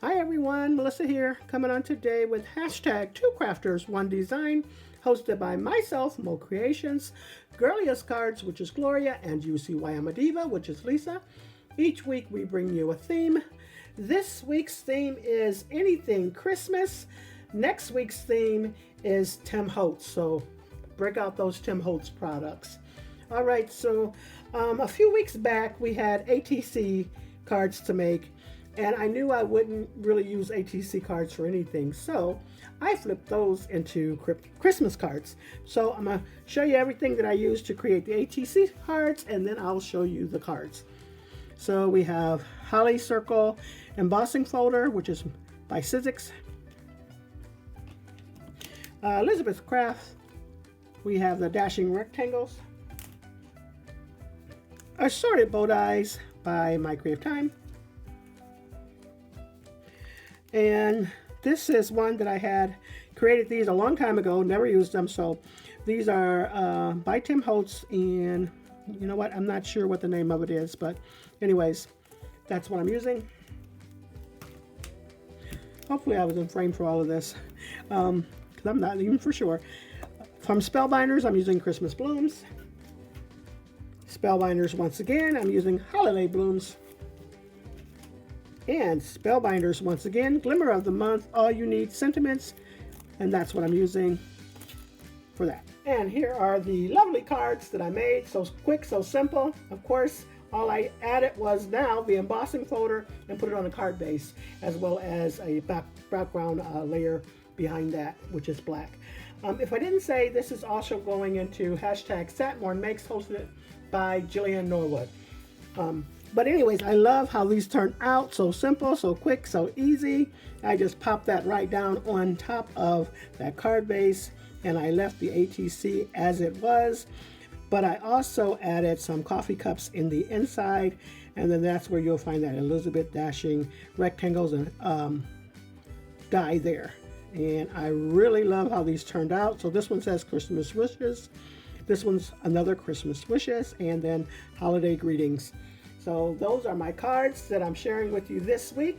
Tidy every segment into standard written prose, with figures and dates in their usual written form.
Hi everyone, Melissa here, coming on today with hashtag Two Crafters, One Design, hosted by myself, Mo Creations, Girliest Cards, which is Gloria, and You See Why I'm a Diva, which is Lisa. Each week we bring you a theme. This week's theme is anything Christmas. Next week's theme is Tim Holtz, so break out those Tim Holtz products. All right, so a few weeks back we had ATC cards to make, and I knew I wouldn't really use ATC cards for anything, so I flipped those into Christmas cards. So I'm going to show you everything that I used to create the ATC cards, and then I'll show you the cards. So we have Holly Circle embossing folder, which is by Sizzix. Elizabeth Craft, we have the dashing rectangles. Assorted bow ties by My Creative Time. And this is one that I had created these a long time ago, never used them. So these are by Tim Holtz, and you know what, I'm not sure what the name of it is, but anyways, that's what I'm using. Hopefully I was in frame for all of this, because I'm not even for sure. From Spellbinders, I'm using Christmas Blooms. Spellbinders, once again, I'm using Holiday Blooms. And Spellbinders, once again, Glimmer of the Month, All You Need Sentiments, and that's what I'm using for that. And here are the lovely cards that I made, so quick, so simple. Of course, all I added was now the embossing folder and put it on a card base, as well as a background layer behind that, which is black. If I didn't say, this is also going into hashtag Satmorn Makes, hosted by Jillian Norwood. But anyways, I love how these turn out, so simple, so quick, so easy. I just popped that right down on top of that card base, and I left the ATC as it was. But I also added some coffee cups in the inside, and then that's where you'll find that Elizabeth dashing rectangles and die there. And I really love how these turned out. So this one says Christmas Wishes. This one's another Christmas Wishes, and then Holiday Greetings. So those are my cards that I'm sharing with you this week.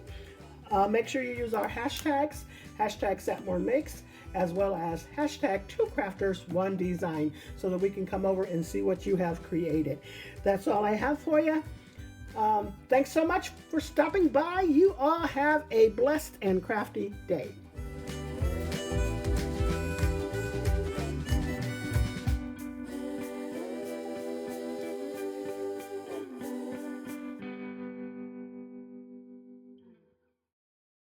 Make sure you use our hashtags, hashtag Satmorn Makes, as well as hashtag Two Crafters, One Design, so that we can come over and see what you have created. That's all I have for you. Thanks so much for stopping by. You all have a blessed and crafty day.